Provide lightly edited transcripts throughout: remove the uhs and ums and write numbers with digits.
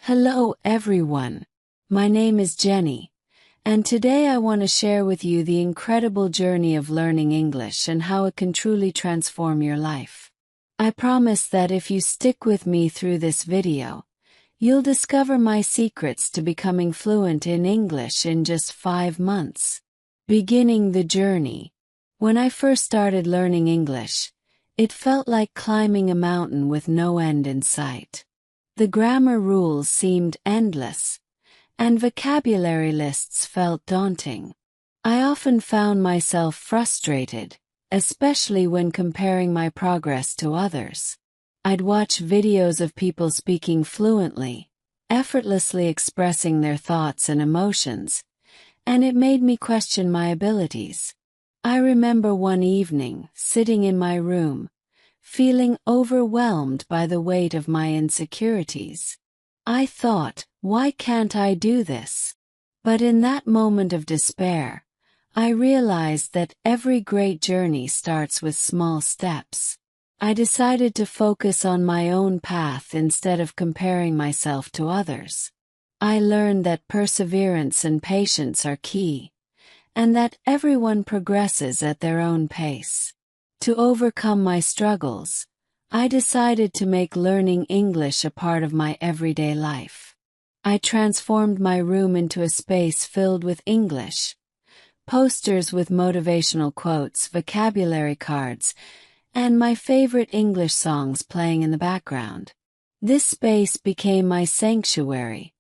Hello everyone. My name is Jenny, and today I want to share with you the incredible journey of learning English and how it can truly transform your life. I promise that if you stick with me through this video, you'll discover my secrets to becoming fluent in English in just 5 months. Beginning the journey. When I first started learning English, it felt like climbing a mountain with no end in sight. The grammar rules seemed endless, and vocabulary lists felt daunting. I often found myself frustrated, especially when comparing my progress to others. I'd watch videos of people speaking fluently, effortlessly expressing their thoughts and emotions, and it made me question my abilities. I remember one evening, sitting in my room, feeling overwhelmed by the weight of my insecurities. I thought, why can't I do this? But in that moment of despair, I realized that every great journey starts with small steps. I decided to focus on my own path instead of comparing myself to others. I learned that perseverance and patience are key, and that everyone progresses at their own pace. To overcome my struggles, I decided to make learning English a part of my everyday life. I transformed my room into a space filled with English, posters with motivational quotes, vocabulary cards, and my favorite English songs playing in the background. This space became my sanctuary,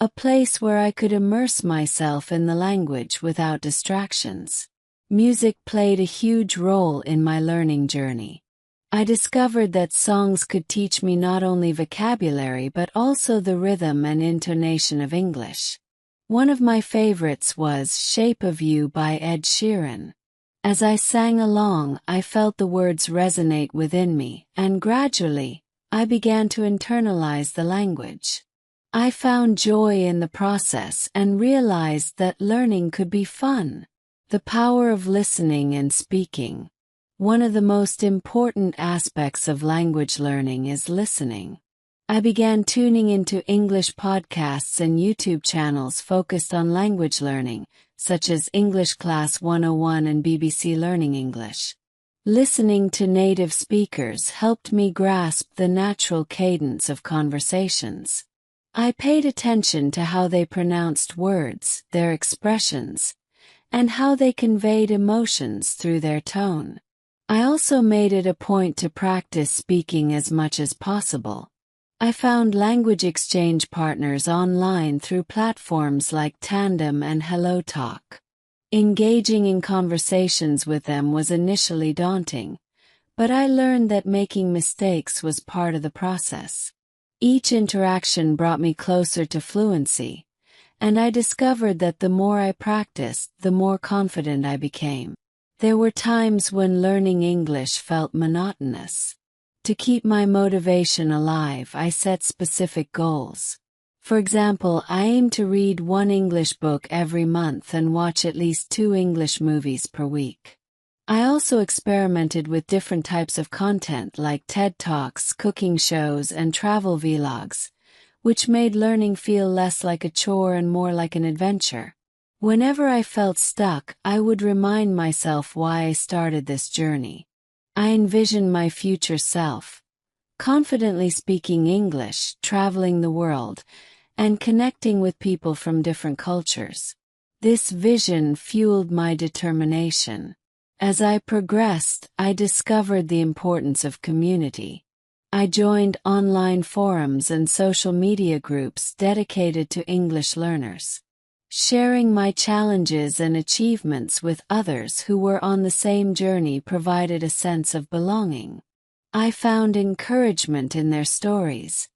a place where I could immerse myself in the language without distractions. Music played a huge role in my learning journey. I discovered that songs could teach me not only vocabulary but also the rhythm and intonation of English. One of my favorites was "Shape of You" by Ed Sheeran. As I sang along, I felt the words resonate within me, and gradually, I began to internalize the language. I found joy in the process and realized that learning could be fun. The power of listening and speaking. One of the most important aspects of language learning is listening. I began tuning into English podcasts and YouTube channels focused on language learning, such as English Class 101 and BBC Learning English. Listening to native speakers helped me grasp the natural cadence of conversations. I paid attention to how they pronounced words, their expressions, and how they conveyed emotions through their tone. I also made it a point to practice speaking as much as possible. I found language exchange partners online through platforms like Tandem and HelloTalk. Engaging in conversations with them was initially daunting, but I learned that making mistakes was part of the process. Each interaction brought me closer to fluency, and I discovered that the more I practiced, the more confident I became. There were times when learning English felt monotonous. To keep my motivation alive, I set specific goals. For example, I aim to read 1 English book every month and watch at least 2 English movies per week. I also experimented with different types of content like TED Talks, cooking shows, and travel vlogs, which made learning feel less like a chore and more like an adventure. Whenever I felt stuck, I would remind myself why I started this journey. I envisioned my future self, confidently speaking English, traveling the world, and connecting with people from different cultures. This vision fueled my determination. As I progressed, I discovered the importance of community. I joined online forums and social media groups dedicated to English learners. Sharing my challenges and achievements with others who were on the same journey provided a sense of belonging. I found encouragement in their stories,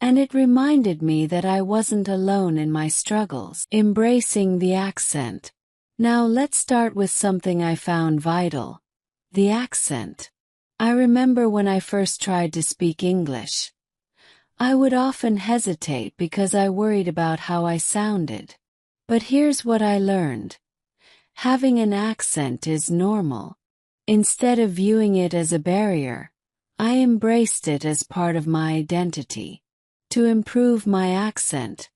and it reminded me that I wasn't alone in my struggles. Embracing the accent. Now let's start with something I found vital: the accent. I remember when I first tried to speak English. I would often hesitate because I worried about how I sounded. But here's what I learned. Having an accent is normal. Instead of viewing it as a barrier, I embraced it as part of my identity. To improve my accent,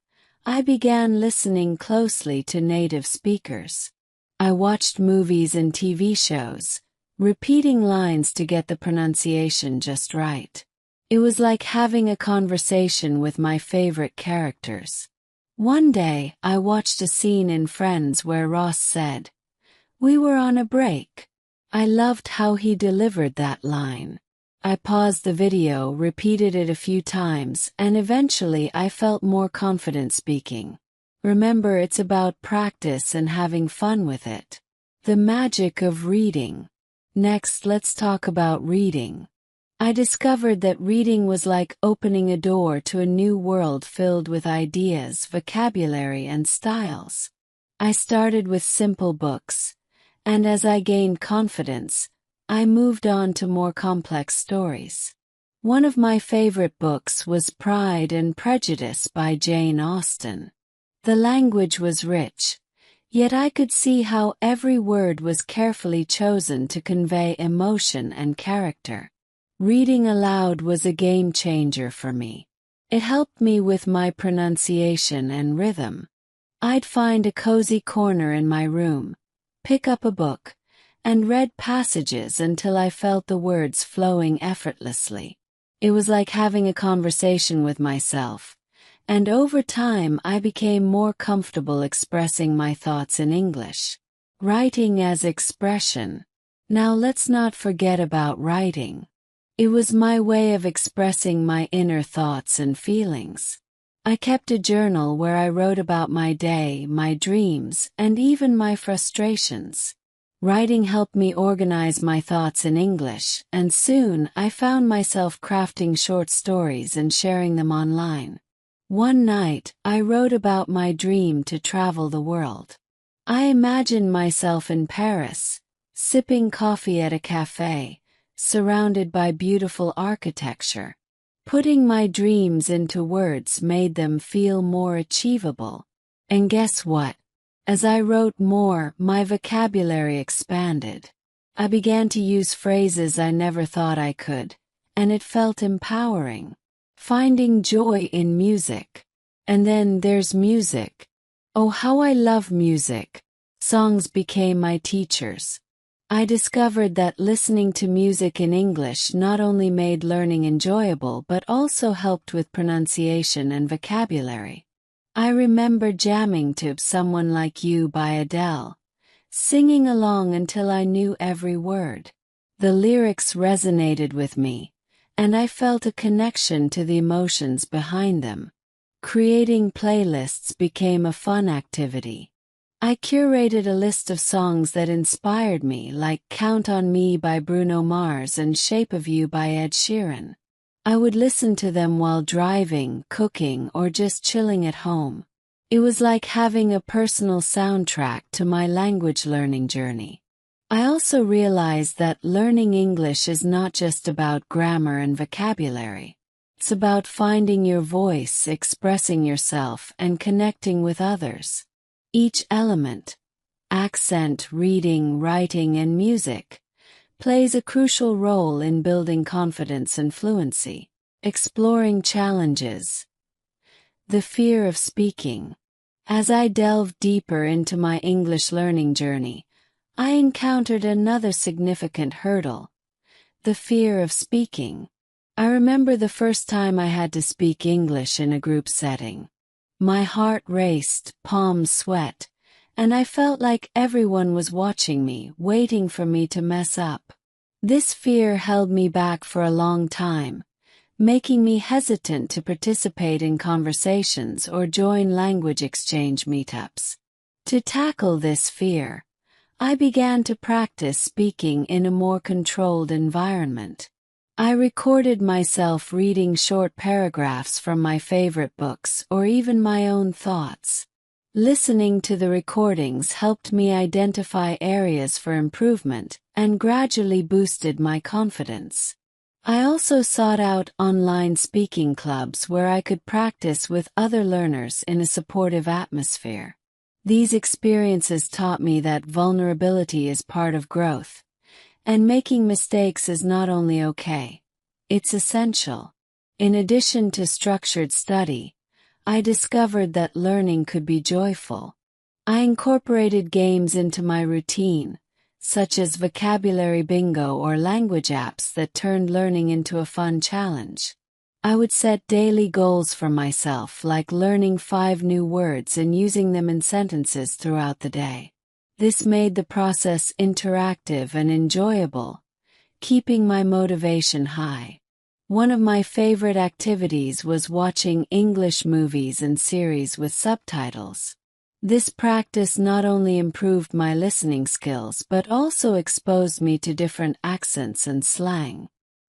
I began listening closely to native speakers. I watched movies and TV shows, repeating lines to get the pronunciation just right. It was like having a conversation with my favorite characters. One day, I watched a scene in Friends where Ross said, "We were on a break." I loved how he delivered that line. I paused the video, repeated it a few times, and eventually I felt more confident speaking. Remember, it's about practice and having fun with it. The magic of reading. Next, let's talk about reading. I discovered that reading was like opening a door to a new world filled with ideas, vocabulary, and styles. I started with simple books, and as I gained confidence, I moved on to more complex stories. One of my favorite books was Pride and Prejudice by Jane Austen. The language was rich, yet I could see how every word was carefully chosen to convey emotion and character. Reading aloud was a game changer for me. It helped me with my pronunciation and rhythm. I'd find a cozy corner in my room, pick up a book, and read passages until I felt the words flowing effortlessly. It was like having a conversation with myself, and over time I became more comfortable expressing my thoughts in English. Writing as expression. Now let's not forget about writing. It was my way of expressing my inner thoughts and feelings. I kept a journal where I wrote about my day, my dreams, and even my frustrations. Writing helped me organize my thoughts in English, and soon I found myself crafting short stories and sharing them online. One night, I wrote about my dream to travel the world. I imagined myself in Paris, sipping coffee at a cafe, surrounded by beautiful architecture. Putting my dreams into words made them feel more achievable. And guess what? As I wrote more, my vocabulary expanded. I began to use phrases I never thought I could, and it felt empowering. Finding joy in music. And then there's music. Oh, how I love music. Songs became my teachers. I discovered that listening to music in English not only made learning enjoyable but also helped with pronunciation and vocabulary. I remember jamming to "Someone Like You" by Adele, singing along until I knew every word. The lyrics resonated with me, and I felt a connection to the emotions behind them. Creating playlists became a fun activity. I curated a list of songs that inspired me, like "Count on Me" by Bruno Mars and "Shape of You" by Ed Sheeran. I would listen to them while driving, cooking, or just chilling at home. It was like having a personal soundtrack to my language learning journey. I also realized that learning English is not just about grammar and vocabulary. It's about finding your voice, expressing yourself, and connecting with others. Each element, accent, reading, writing, and music, plays a crucial role in building confidence and fluency. Exploring challenges. The fear of speaking. As I delved deeper into my English learning journey, I encountered another significant hurdle: the fear of speaking. I remember the first time I had to speak English in a group setting. My heart raced, palms sweat, and I felt like everyone was watching me, waiting for me to mess up. This fear held me back for a long time, making me hesitant to participate in conversations or join language exchange meetups. To tackle this fear, I began to practice speaking in a more controlled environment. I recorded myself reading short paragraphs from my favorite books or even my own thoughts. Listening to the recordings helped me identify areas for improvement and gradually boosted my confidence. I also sought out online speaking clubs where I could practice with other learners in a supportive atmosphere. These experiences taught me that vulnerability is part of growth, and making mistakes is not only okay, it's essential. In addition to structured study, I discovered that learning could be joyful. I incorporated games into my routine, such as vocabulary bingo or language apps that turned learning into a fun challenge. I would set daily goals for myself, like learning 5 new words and using them in sentences throughout the day. This made the process interactive and enjoyable, keeping my motivation high. One of my favorite activities was watching English movies and series with subtitles. This practice not only improved my listening skills but also exposed me to different accents and slang.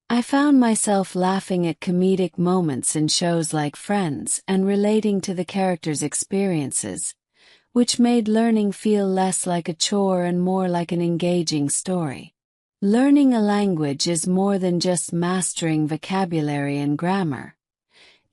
I found myself laughing at comedic moments in shows like Friends and relating to the characters' experiences, which made learning feel less like a chore and more like an engaging story. Learning a language is more than just mastering vocabulary and grammar.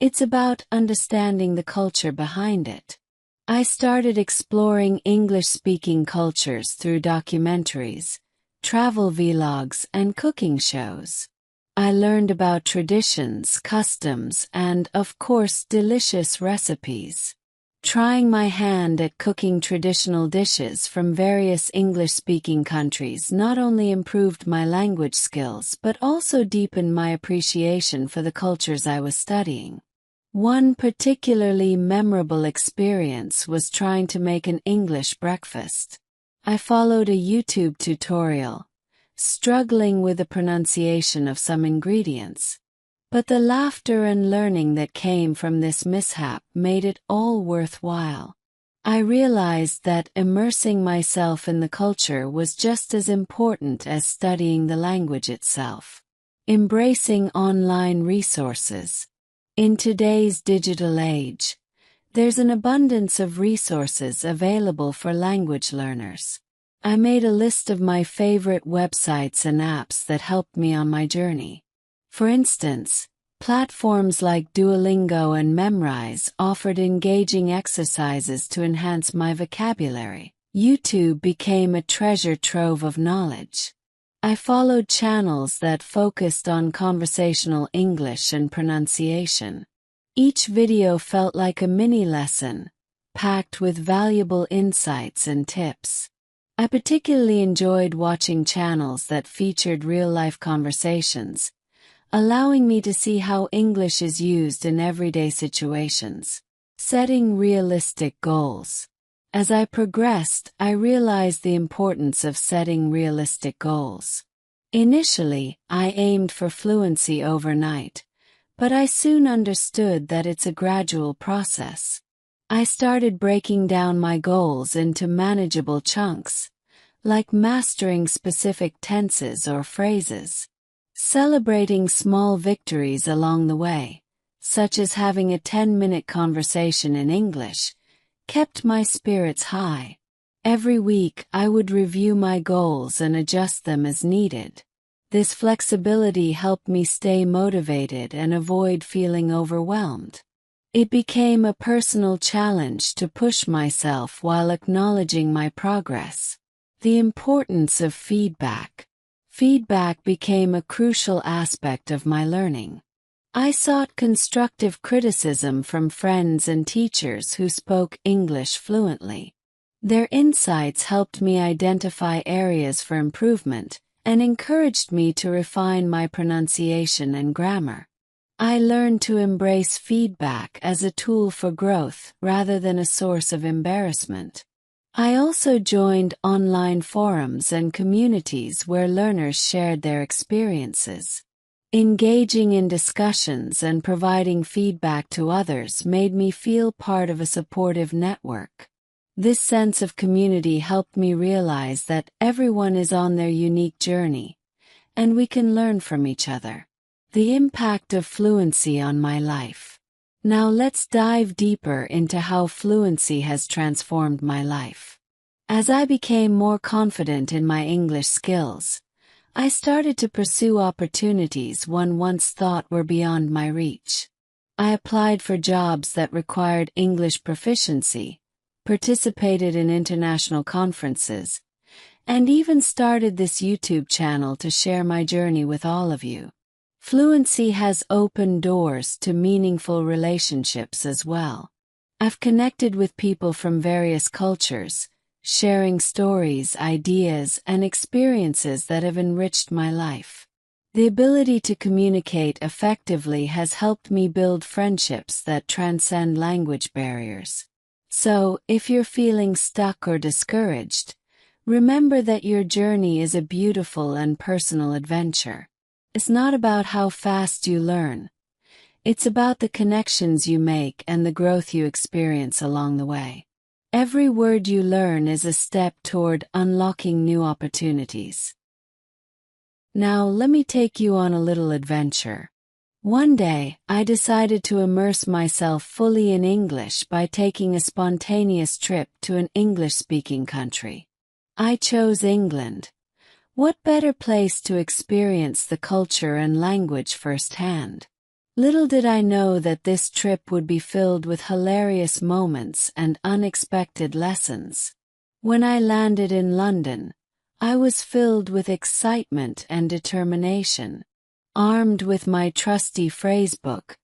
It's about understanding the culture behind it. I started exploring English-speaking cultures through documentaries, travel vlogs, and cooking shows. I learned about traditions, customs, and, of course, delicious recipes. Trying my hand at cooking traditional dishes from various English-speaking countries not only improved my language skills but also deepened my appreciation for the cultures I was studying. One particularly memorable experience was trying to make an English breakfast. I followed a YouTube tutorial, struggling with the pronunciation of some ingredients. But the laughter and learning that came from this mishap made it all worthwhile. I realized that immersing myself in the culture was just as important as studying the language itself. Embracing online resources. In today's digital age, there's an abundance of resources available for language learners. I made a list of my favorite websites and apps that helped me on my journey. For instance, platforms like Duolingo and Memrise offered engaging exercises to enhance my vocabulary. YouTube became a treasure trove of knowledge. I followed channels that focused on conversational English and pronunciation. Each video felt like a mini lesson, packed with valuable insights and tips. I particularly enjoyed watching channels that featured real-life conversations, allowing me to see how English is used in everyday situations. Setting realistic goals. As I progressed, I realized the importance of setting realistic goals. Initially, I aimed for fluency overnight, but I soon understood that it's a gradual process. I started breaking down my goals into manageable chunks, like mastering specific tenses or phrases. Celebrating small victories along the way, such as having a 10-minute conversation in English, kept my spirits high. Every week I would review my goals and adjust them as needed. This flexibility helped me stay motivated and avoid feeling overwhelmed. It became a personal challenge to push myself while acknowledging my progress. The importance of feedback. Feedback became a crucial aspect of my learning. I sought constructive criticism from friends and teachers who spoke English fluently. Their insights helped me identify areas for improvement and encouraged me to refine my pronunciation and grammar. I learned to embrace feedback as a tool for growth rather than a source of embarrassment. I also joined online forums and communities where learners shared their experiences. Engaging in discussions and providing feedback to others made me feel part of a supportive network. This sense of community helped me realize that everyone is on their unique journey, and we can learn from each other. The impact of fluency on my life. Now let's dive deeper into how fluency has transformed my life. As I became more confident in my English skills, I started to pursue opportunities one once thought were beyond my reach. I applied for jobs that required English proficiency, participated in international conferences, and even started this YouTube channel to share my journey with all of you. Fluency has opened doors to meaningful relationships as well. I've connected with people from various cultures, sharing stories, ideas, and experiences that have enriched my life. The ability to communicate effectively has helped me build friendships that transcend language barriers. So, if you're feeling stuck or discouraged, remember that your journey is a beautiful and personal adventure. It's not about how fast you learn. It's about the connections you make and the growth you experience along the way. Every word you learn is a step toward unlocking new opportunities. Now, let me take you on a little adventure. One day, I decided to immerse myself fully in English by taking a spontaneous trip to an English-speaking country. I chose England. What better place to experience the culture and language firsthand? Little did I know that this trip would be filled with hilarious moments and unexpected lessons. When I landed in London, I was filled with excitement and determination. Armed with my trusty phrasebook,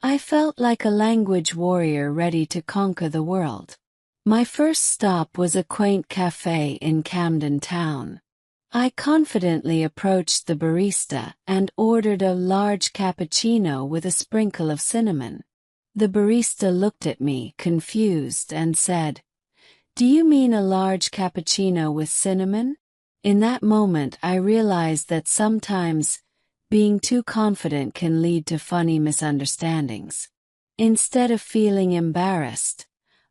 I felt like a language warrior ready to conquer the world. My first stop was a quaint cafe in Camden Town. I confidently approached the barista and ordered a large cappuccino with a sprinkle of cinnamon. The barista looked at me, confused, and said, "Do you mean a large cappuccino with cinnamon?" In that moment, I realized that sometimes being too confident can lead to funny misunderstandings. Instead of feeling embarrassed,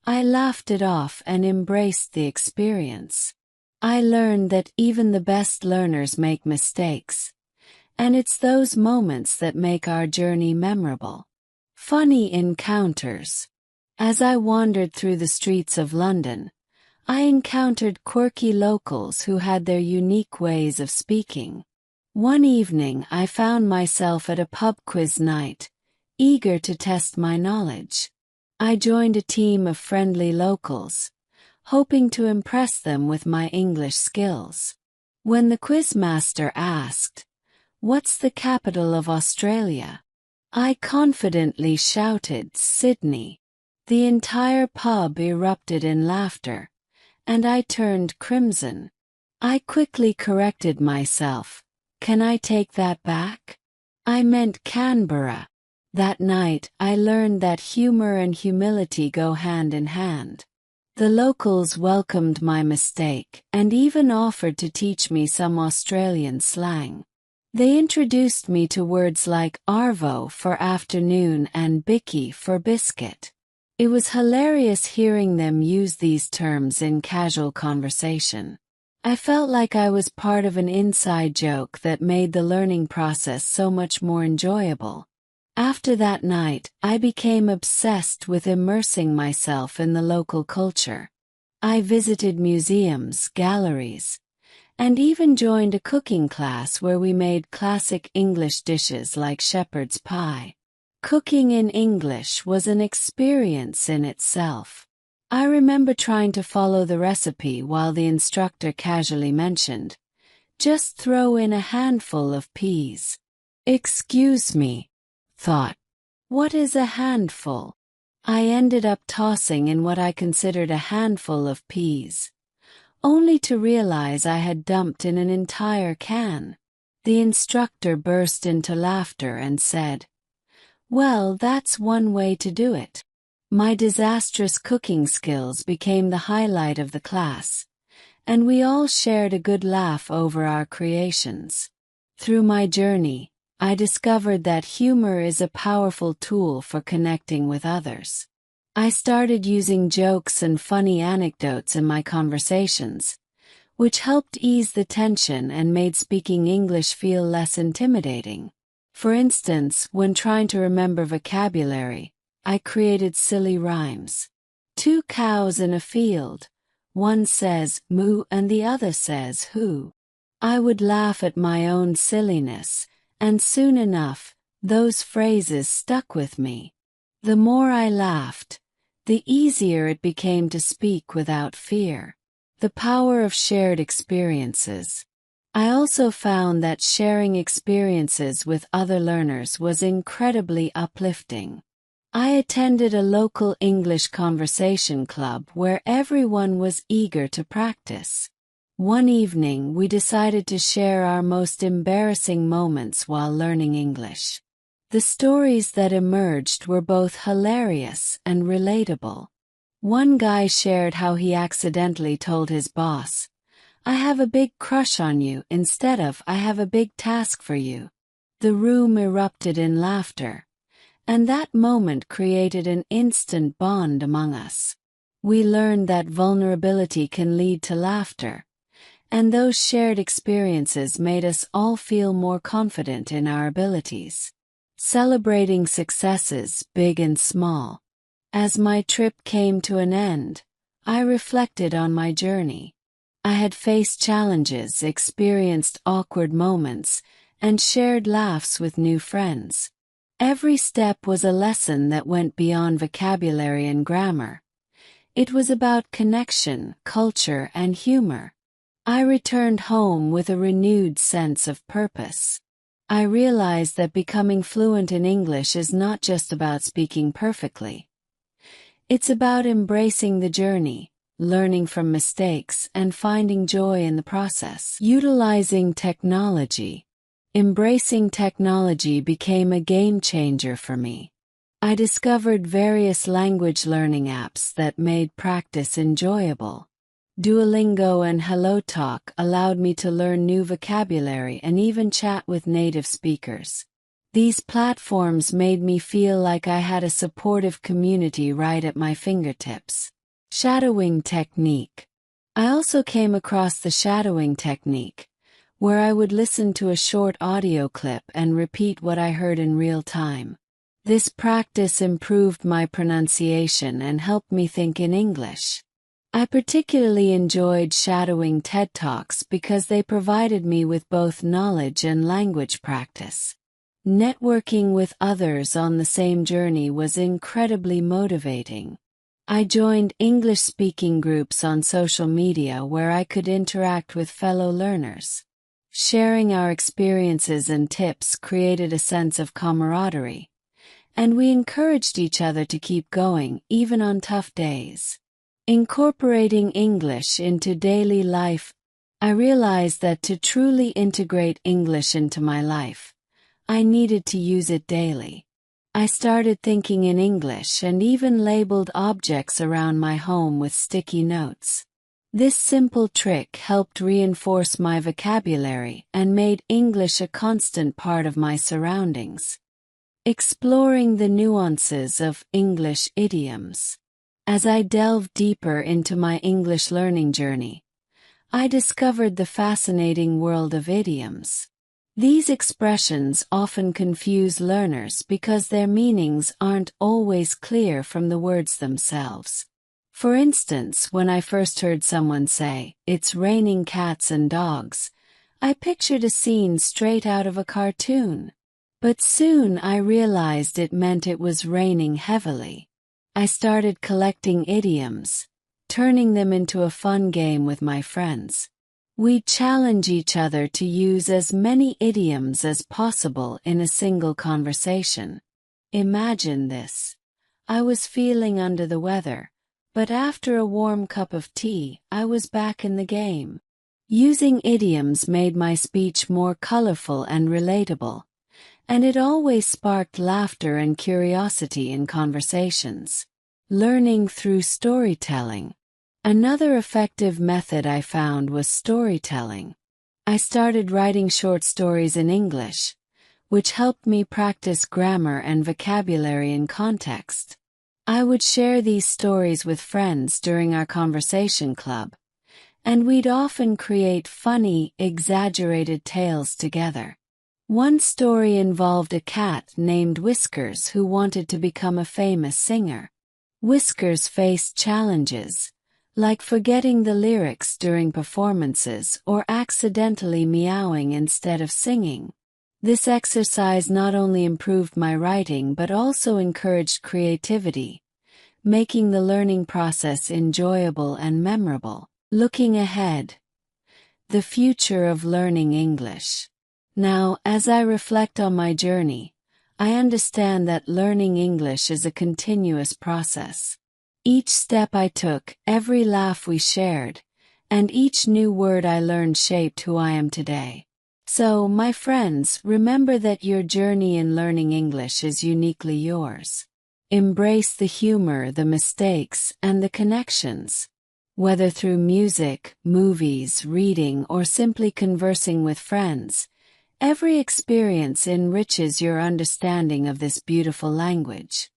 I laughed it off and embraced the experience. I learned that even the best learners make mistakes, and it's those moments that make our journey memorable. Funny encounters. As I wandered through the streets of London, I encountered quirky locals who had their unique ways of speaking. One evening, I found myself at a pub quiz night, eager to test my knowledge. I joined a team of friendly locals, hoping to impress them with my English skills. When the quizmaster asked, "What's the capital of Australia?" I confidently shouted, "Sydney." The entire pub erupted in laughter, and I turned crimson. I quickly corrected myself. "Can I take that back? I meant Canberra." That night, I learned that humor and humility go hand in hand. The locals welcomed my mistake and even offered to teach me some Australian slang. They introduced me to words like arvo for afternoon and bicky for biscuit. It was hilarious hearing them use these terms in casual conversation. I felt like I was part of an inside joke that made the learning process so much more enjoyable. After that night, I became obsessed with immersing myself in the local culture. I visited museums, galleries, and even joined a cooking class where we made classic English dishes like shepherd's pie. Cooking in English was an experience in itself. I remember trying to follow the recipe while the instructor casually mentioned, "Just throw in a handful of peas." Excuse me, thought. What is a handful? I ended up tossing in what I considered a handful of peas, only to realize I had dumped in an entire can. The instructor burst into laughter and said, "Well, that's one way to do it." My disastrous cooking skills became the highlight of the class, and we all shared a good laugh over our creations. Through my journey, I discovered that humor is a powerful tool for connecting with others. I started using jokes and funny anecdotes in my conversations, which helped ease the tension and made speaking English feel less intimidating. For instance, when trying to remember vocabulary, I created silly rhymes. 2 cows in a field. One says moo and the other says who. I would laugh at my own silliness, and soon enough, those phrases stuck with me. The more I laughed, the easier it became to speak without fear. The power of shared experiences. I also found that sharing experiences with other learners was incredibly uplifting. I attended a local English conversation club where everyone was eager to practice. One evening, we decided to share our most embarrassing moments while learning English. The stories that emerged were both hilarious and relatable. One guy shared how he accidentally told his boss, "I have a big crush on you," instead of "I have a big task for you." The room erupted in laughter, and that moment created an instant bond among us. We learned that vulnerability can lead to laughter, and those shared experiences made us all feel more confident in our abilities. Celebrating successes, big and small. As my trip came to an end, I reflected on my journey. I had faced challenges, experienced awkward moments, and shared laughs with new friends. Every step was a lesson that went beyond vocabulary and grammar. It was about connection, culture, and humor. I returned home with a renewed sense of purpose. I realized that becoming fluent in English is not just about speaking perfectly. It's about embracing the journey, learning from mistakes, and finding joy in the process. Utilizing technology. Embracing technology became a game changer for me. I discovered various language learning apps that made practice enjoyable. Duolingo and HelloTalk allowed me to learn new vocabulary and even chat with native speakers. These platforms made me feel like I had a supportive community right at my fingertips. Shadowing technique. I also came across the shadowing technique, where I would listen to a short audio clip and repeat what I heard in real time. This practice improved my pronunciation and helped me think in English. I particularly enjoyed shadowing TED Talks because they provided me with both knowledge and language practice. Networking with others on the same journey was incredibly motivating. I joined English-speaking groups on social media where I could interact with fellow learners. Sharing our experiences and tips created a sense of camaraderie, and we encouraged each other to keep going even on tough days. Incorporating English into daily life. I realized that to truly integrate English into my life, I needed to use it daily. I started thinking in English and even labeled objects around my home with sticky notes. This simple trick helped reinforce my vocabulary and made English a constant part of my surroundings. Exploring the nuances of English idioms. As I delved deeper into my English learning journey, I discovered the fascinating world of idioms. These expressions often confuse learners because their meanings aren't always clear from the words themselves. For instance, when I first heard someone say, "It's raining cats and dogs," I pictured a scene straight out of a cartoon. But soon I realized it meant it was raining heavily. I started collecting idioms, turning them into a fun game with my friends. We'd challenge each other to use as many idioms as possible in a single conversation. Imagine this. I was feeling under the weather, but after a warm cup of tea, I was back in the game. Using idioms made my speech more colorful and relatable, and it always sparked laughter and curiosity in conversations. Learning through storytelling. Another effective method I found was storytelling. I started writing short stories in English, which helped me practice grammar and vocabulary in context. I would share these stories with friends during our conversation club, and we'd often create funny, exaggerated tales together. One story involved a cat named Whiskers who wanted to become a famous singer. Whiskers faced challenges, like forgetting the lyrics during performances or accidentally meowing instead of singing. This exercise not only improved my writing but also encouraged creativity, making the learning process enjoyable and memorable. Looking ahead. The future of learning English. Now, as I reflect on my journey, I understand that learning English is a continuous process. Each step I took, every laugh we shared, and each new word I learned shaped who I am today. So, my friends, remember that your journey in learning English is uniquely yours. Embrace the humor, the mistakes, and the connections. Whether through music, movies, reading, or simply conversing with friends, every experience enriches your understanding of this beautiful language.